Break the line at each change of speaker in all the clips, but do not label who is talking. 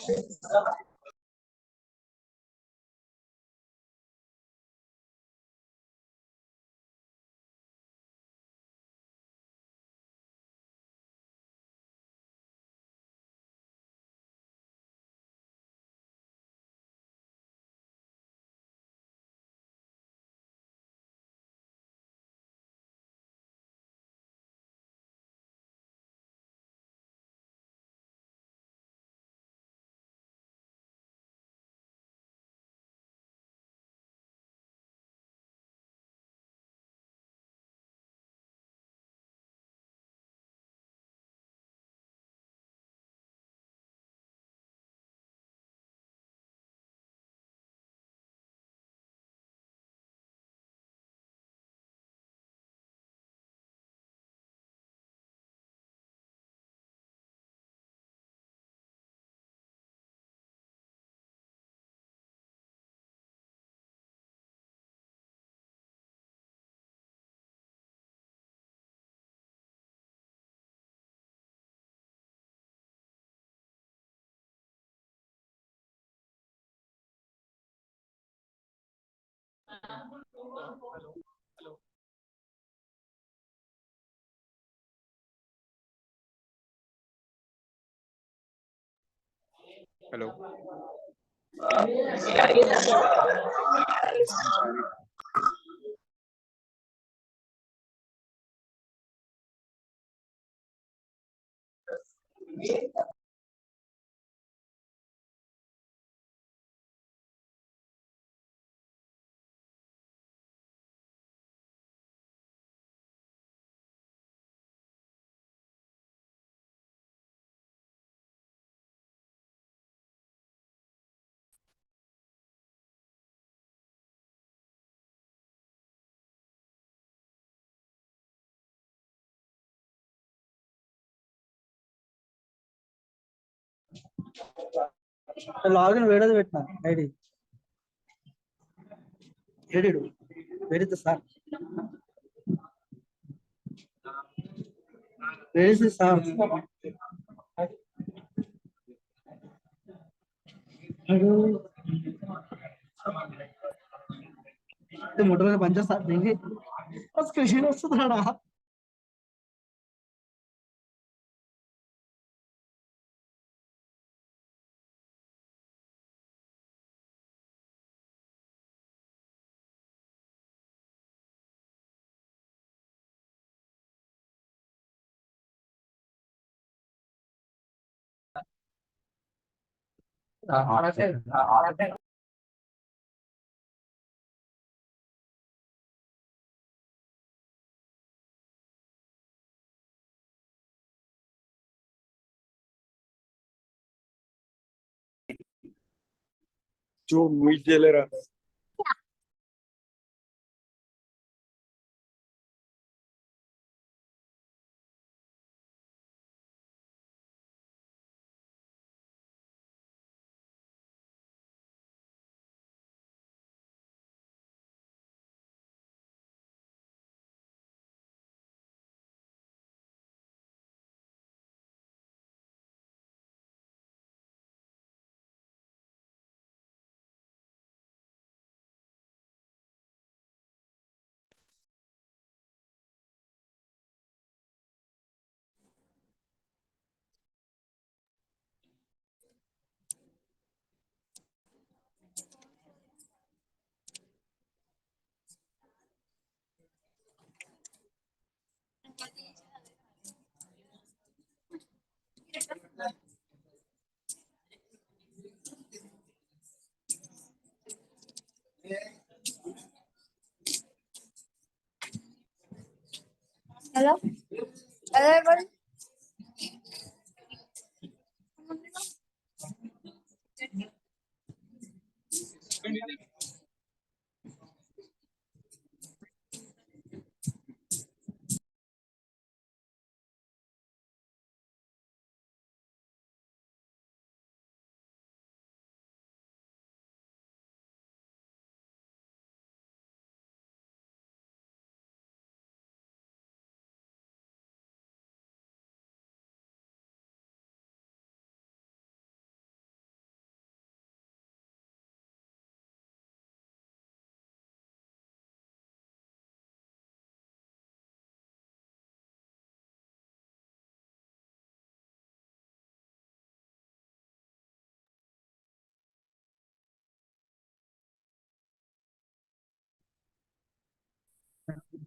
Hello.
Login where is it? ID. Edit. Where is the sir? Where is the sir? Hello. The motor में पंचा साथ देंगे बस कृषि ने सुधारा
Çok müjdelere.
Hello? Hello, everyone.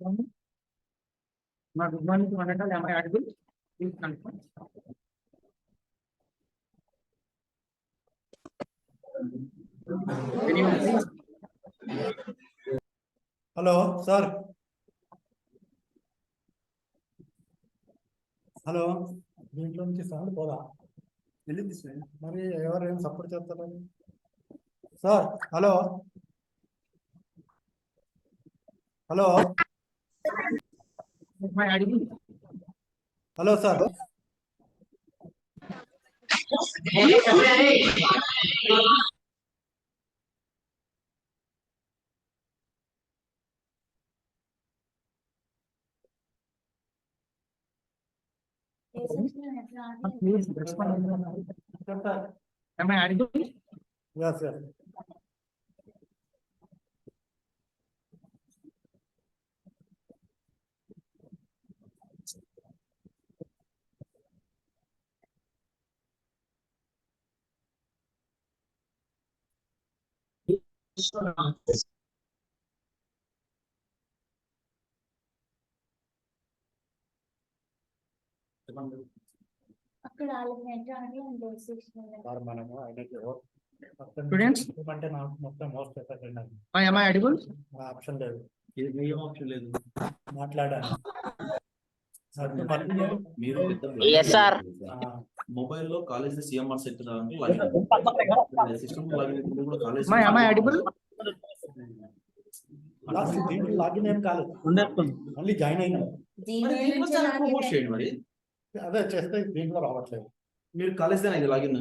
Good morning to one and all. Am I audible? Please confirm. Anyone please?
Hello sir hello దీంట్లో నుంచి సౌండ్ పోదా వెళ్ళింది సార్ మరి ఎవరు ఏం సపోర్ట్ చేస్తారు sir hello hello
Am I audible?
Hello sir
Please respond. Am I audible?
yes yes
అక్కడ
sir మనము
Students?
అంటే నాకు మొత్తం most affected
Am I audible?
Option లేదు
ఏం ఆప్షన్ లేదు.
మాట్లాడాను
మీరు
Yes, sir.
మొబైల్లో కాలేజ్ CMR సెట్ సిస్టమ్ కూడా కాలేజ్
Am I audible?
దీంట్లో లాగిన్ ఏం కాలేదు ఓన్లీ జాయిన్ అయినా
చేయండి మరి.
అదే చేస్తే దీంట్లో రావట్లేదు
మీరు కాలేజ్ ఇది లాగిన్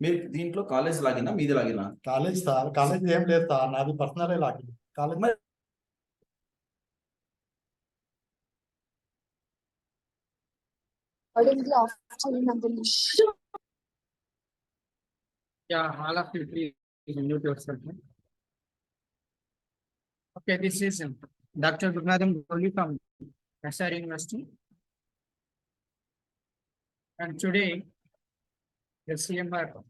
మీరు దీంట్లో కాలేజ్ లాగినా మీది లాగినా?
కాలేజ్ సార్ కాలేజ్ ఏం లేదు సార్ నాది personal login college
Yeah, all of you please mute yourself. Okay, this is Dr. Gurunadam Goli from SR University. And today, the CMR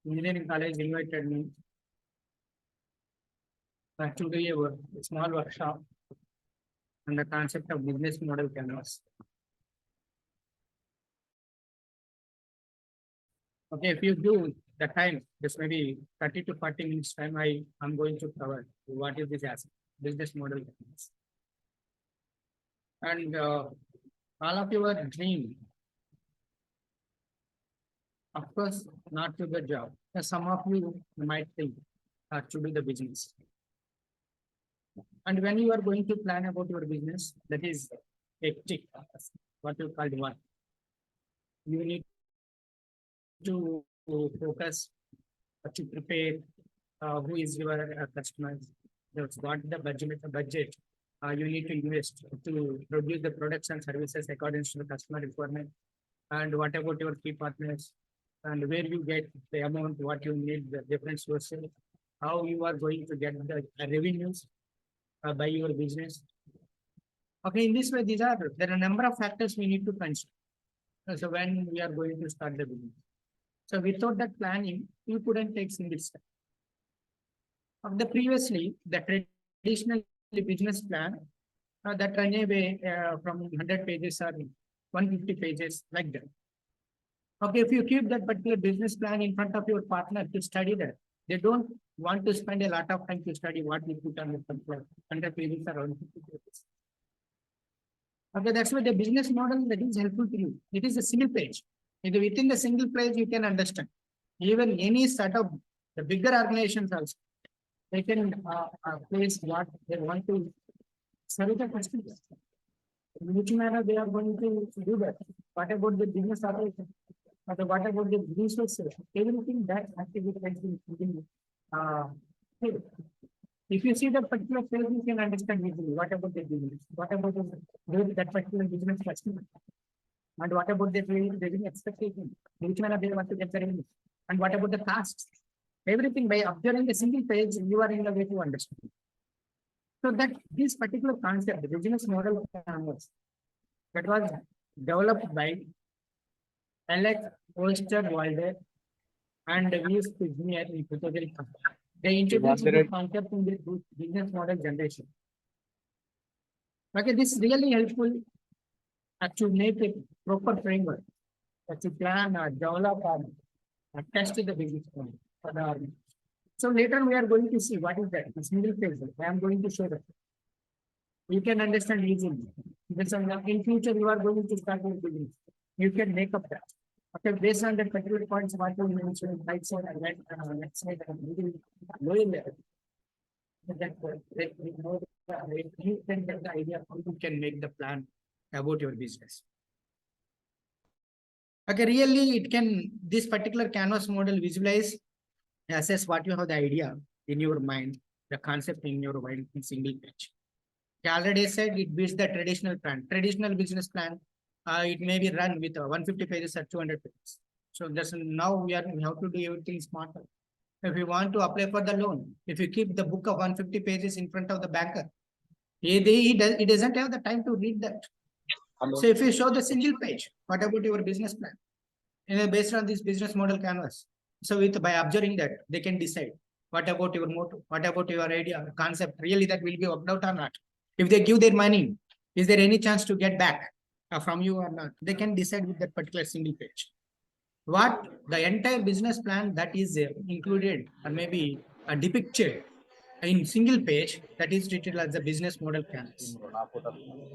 Engineering College invited me to do a small workshop on the concept of business model canvas. Okay, if you do the time, this maybe 30 to 40 minutes time, I'm going to cover what is this aspect, business model canvas. And all of your dream, of course, not to the job. Some of you might think to do the business. And when you are going to plan about your business, that is hectic, what you call one. You need to focus, to prepare who is your customers, what the budget you need to invest to produce the products and services according to the customer requirement, and what about your key partners, and where you get the amount, what you need, the different sources, how you are going to get the revenues by your business. Okay, in this way, there are a number of factors we need to consider. So when we are going to start the business. So without that planning, you couldn't take single step. Of the previously, the traditional business plan that run away from 100 pages or 150 pages like that. Okay, if you keep that particular business plan in front of your partner to study that, they don't want to spend a lot of time to study what we put on the plan. 100 pages or 150 pages. Okay, that's why the business model that is helpful to you. It is a single page. Within the single page, you can understand. Even any startup, the bigger organizations also, they can place what they want to serve the customers. In which manner they are going to do that? What about the business operation? What about the resources? Everything that activity has been here. If you see that particular page, you can understand easily what about the business, what about that particular business customer, and what about the revenue expectation, which manner they want to get the revenue, and what about the costs. Everything by observing a single page, you are in a way to understand. So that this particular concept, the business model canvas, that was developed by Alex Osterwalder and V. Spiznier in 2005. They introduced this concept in the business model generation. Okay, this is really helpful to make a proper framework, to plan or develop or test the business plan for the organization. So later we are going to see what is that, the single phase. I am going to show that. You can understand easily. Because in future you are going to start your business. You can make up that. Okay, based on the particular points, what you mentioned, right side and left side and middle, lower level. You can get the idea how you can make the plan about your business. Okay, really it can, this particular canvas model visualize, assess what you have the idea in your mind, the concept in your mind in single page. I already said it beats the traditional plan. Traditional business plan, it may be run with 150 pages or 200 pages. So that's now we have to do everything smarter. If you want to apply for the loan, if you keep the book of 150 pages in front of the banker, he doesn't have the time to read that. So if you show the single page, what about your business plan? Based on this business model canvas. So by observing that, they can decide what about your motto, what about your idea, concept, really that will be worked out or not. If they give their money, is there any chance to get back from you or not? They can decide with that particular single page. What the entire business plan that is included or maybe depicted in single page, that is treated as a business model canvas.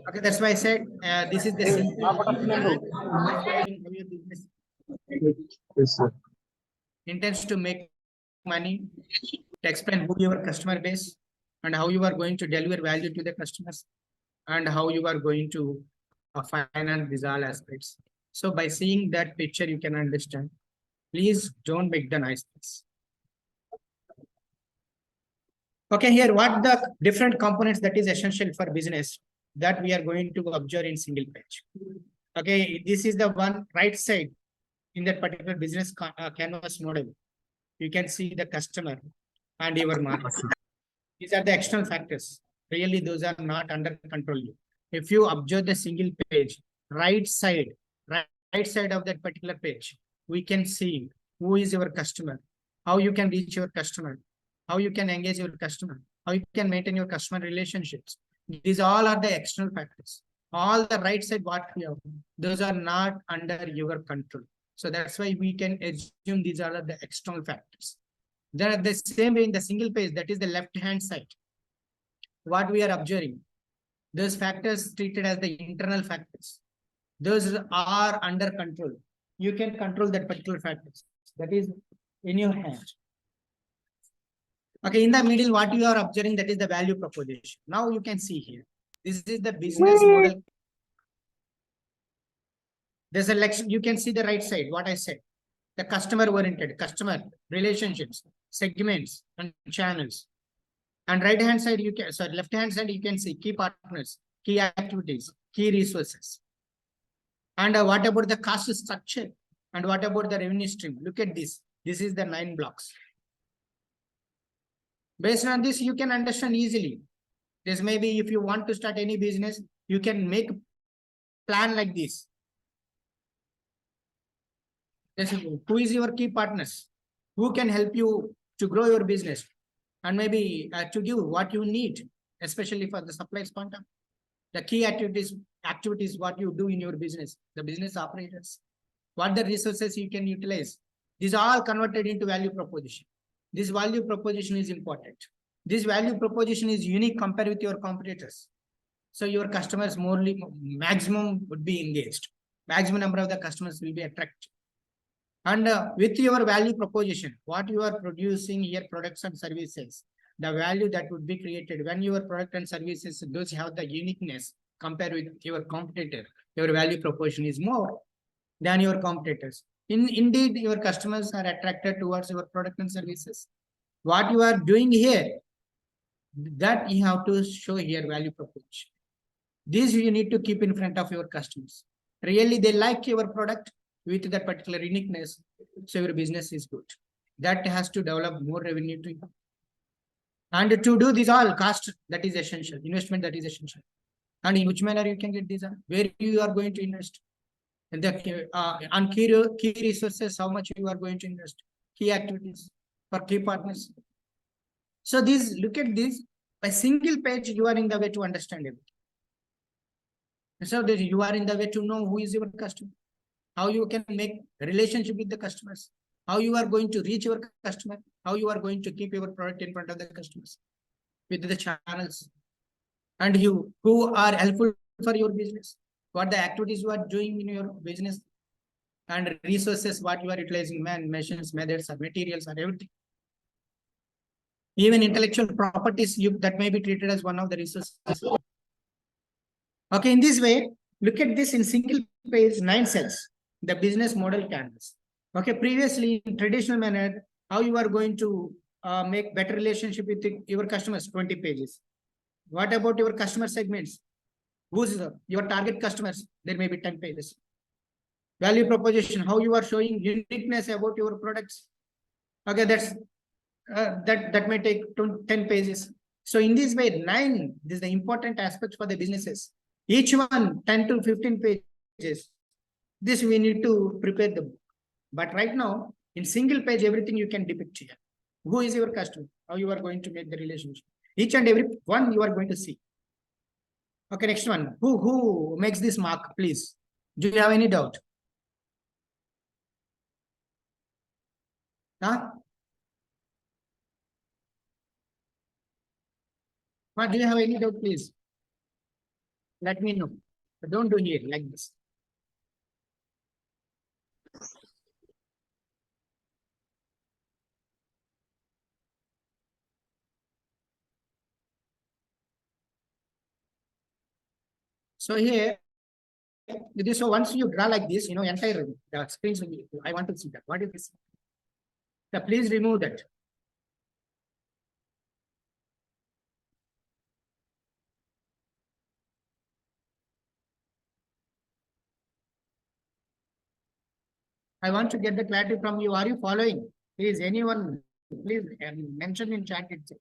Okay, that's why I said this is the simple intends to make money, to explain who your customer base and how you are going to deliver value to the customers and how you are going to finance these all aspects. So by seeing that picture, you can understand. Please don't make the nice things. Okay, here what the different components that is essential for business that we are going to observe in single page. Okay, this is the one right side in that particular business canvas model. You can see the customer and your market. These are the external factors. Really, those are not under control. If you observe the single page, right side of that particular page, we can see who is your customer, how you can reach your customer, how you can engage your customer, how you can maintain your customer relationships. These all are the external factors. All the right side, what we have, those are not under your control. So that's why we can assume these are the external factors. Then the same way in the single page, that is the left-hand side. What we are observing, those factors treated as the internal factors. Those are under control. You can control that particular factors. That is in your hand. Okay, in the middle, what you are observing, that is the value proposition. Now you can see here. This is the business model. There's a selection. You can see the right side, what I said. The customer-oriented, customer relationships, segments, and channels. And right-hand side, you can, sorry, left-hand side, you can see key partners, key activities, key resources. And what about the cost structure? And what about the revenue stream? Look at this. This is the 9 blocks. Based on this, you can understand easily. This may be if you want to start any business, you can make a plan like this. Who is your key partners? Who can help you to grow your business? And maybe to give what you need, especially for the supplies point of the key activities, what you do in your business, the business operators, what the resources you can utilize. These are all converted into value proposition. This value proposition is important. This value proposition is unique compared with your competitors. So your customers maximum would be engaged. Maximum number of the customers will be attracted. And with your value proposition, what you are producing here, products and services, the value that would be created when your product and services, those have the uniqueness compared with your competitor, your value proposition is more than your competitors. Indeed, your customers are attracted towards your product and services. What you are doing here, that you have to show here value proposition. This you need to keep in front of your customers. Really, they like your product with that particular uniqueness, so your business is good. That has to develop more revenue to you. And to do this all, cost that is essential, investment that is essential. And in which manner you can get these, where you are going to invest. And the on key resources, how much you are going to invest, key activities for key partners. So these, look at this, by single page, you are in the way to understand it. So that you are in the way to know who is your customer, how you can make a relationship with the customers, how you are going to reach your customer, how you are going to keep your product in front of the customers with the channels, and you who are helpful for your business, what the activities you are doing in your business, and resources what you are utilizing, machines, methods, or materials, or everything. Even intellectual properties that may be treated as one of the resources. Okay, in this way, look at this in single page, 9 cells, the business model canvas. Okay, previously in traditional manner, how you are going to make better relationship with your customers, 20 pages. What about your customer segments? Who's your target customers? There may be 10 pages. Value proposition, how you are showing uniqueness about your products. Okay, that may take 10 pages. So in this way, 9, this is the important aspect for the businesses. Each one 10 to 15 pages. This we need to prepare the book. But right now, in single page, everything you can depict here. Who is your customer? How you are going to make the relationship? Each and every one you are going to see. Okay, next one. Who makes this mark, please? Do you have any doubt? Huh? What do you have any doubt, please? Let me know. But don't do here like this. So here, so once you draw like this, entire the screens will be, I want to see that. What is this? So please remove that. I want to get the clarity from you. Are you following? Please, anyone, please mention in chat itself.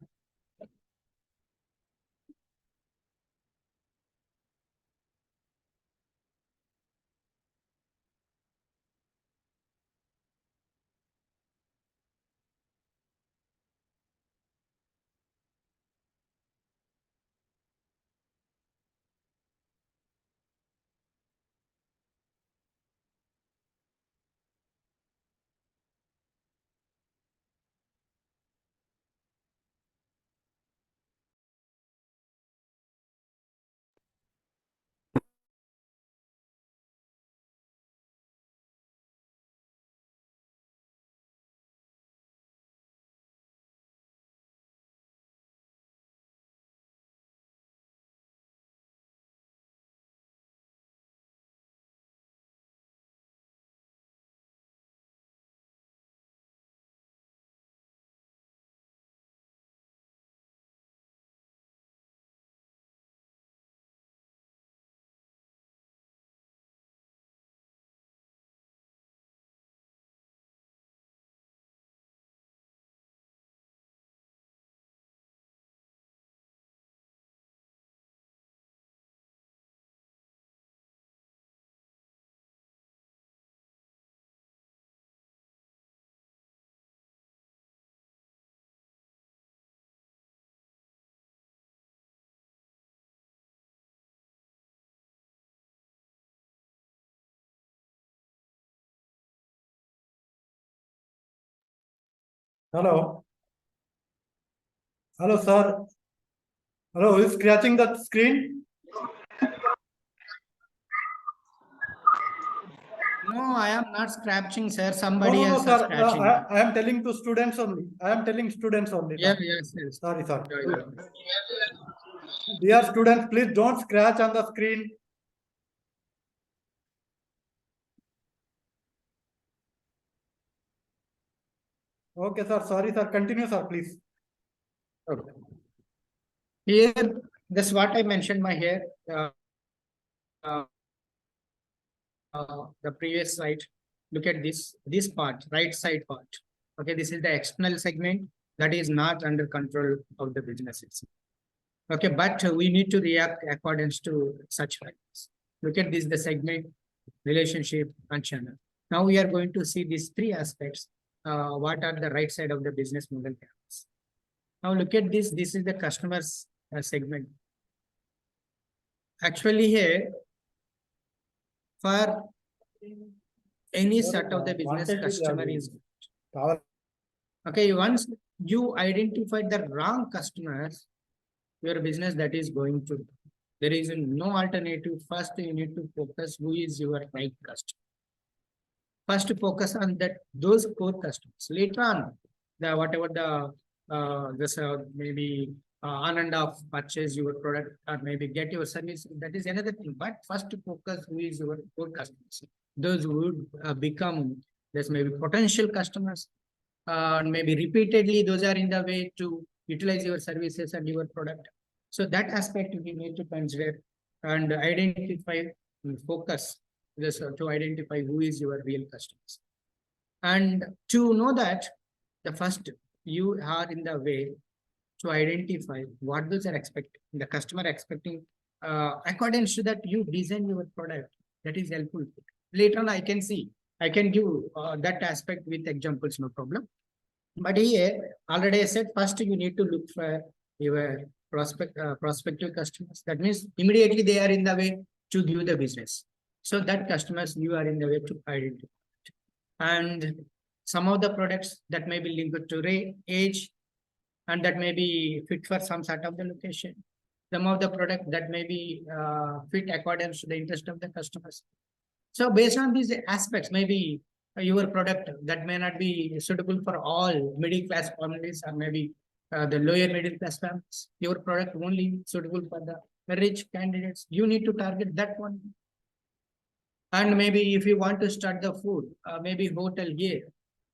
Hello. Hello, sir. Hello, who is scratching the screen?
No, I am not scratching, sir.
No,
Somebody
no, no,
else is
sir.
scratching.
I am telling to students only. I am telling students only.
Yeah,
sir.
yes.
Sorry, sir.
Yeah.
Dear students, please don't scratch on the screen. Okay, sir. Sorry, sir. Continue, sir, please.
Okay. Here, this is what I mentioned my here. The previous slide. Look at this part, right side part. Okay, this is the external segment that is not under control of the businesses. Okay, but we need to react according to such factors. Look at this, the segment, relationship, and channel. Now we are going to see these 3 aspects. What are the right side of the business model canvas? Now look at this. This is the customer's segment. Actually here, for any
Sir,
set of the business
wanted to
customer
have
is
కావాలి.
okay. Once you identify the wrong customers, your business that is going to, there is no alternative. First, you need to focus who is your right customer. First, focus on that those core customers. Later on, the whatever this maybe on and off purchase your product or maybe get your service, that is another thing. But first, focus who is your core customers. Those who would become this maybe potential customers, maybe repeatedly those are in the way to utilize your services and your product. So that aspect we need to consider and identify and focus this to identify who is your real customers. And to know that, the first you are in the way to identify what those are expecting, the customer expecting, according to that you design your product. That is helpful. Later on, I can give that aspect with examples, no problem. But here, already I said, first you need to look for your prospective customers. That means immediately they are in the way to give the business. So that customers you are in the way to identify. And some of the products that may be linked to age, and that may be fit for some sort of the location. Some of the product that may be fit according to the interest of the customers. So based on these aspects, maybe your product that may not be suitable for all middle class families or maybe the lower middle class families. Your product only suitable for the rich candidates. You need to target that one. And maybe if you want to start the food, maybe hotel here.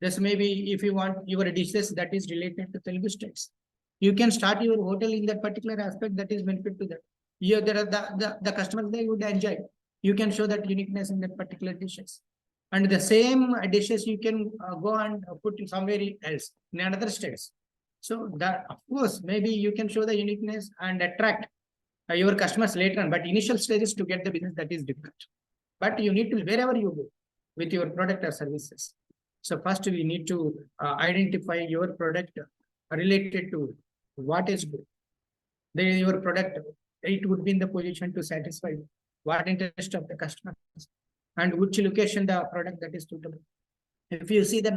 This maybe if you want your dishes that is related to Telugu states. You can start your hotel in that particular aspect that is benefit to them. Here there are the customers they would enjoy. You can show that uniqueness in that particular dishes. And the same dishes you can go and put somewhere else in another states. So that of course maybe you can show the uniqueness and attract your customers later on, but initial stages to get the business that is different. But you need to wherever you go with your product or services. So first we need to identify your product related to what is good. Then your product, it would be in the position to satisfy what interest of the customers and which location the product that is suitable. If you see the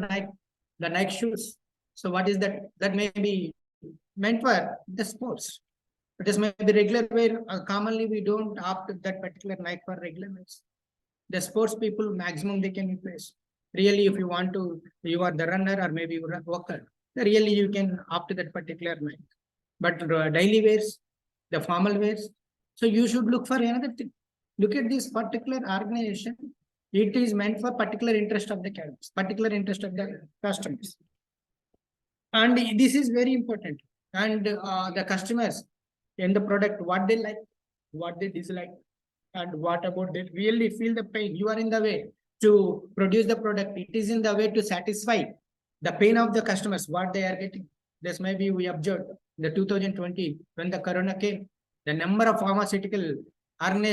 Nike shoes, so what is that? That may be meant for the sports. It is maybe regular wear. Commonly we don't opt that particular Nike for regular wears. The sports people maximum they can replace. Really, if you want to, you are the runner or maybe you are a walker, really you can opt that particular Nike. But daily wears, the formal wears, so you should look for another thing. Look at this particular organization. It is meant for particular interest of the candidates, particular interest of the customers. And this is very important. And the customers in the product, what they like, what they dislike, and what about they really feel the pain. You are in the way to produce the product. It is in the way to satisfy the pain of the customers, what they are getting. This may be we observed the 2020 when the corona came, the number of pharmaceutical organizations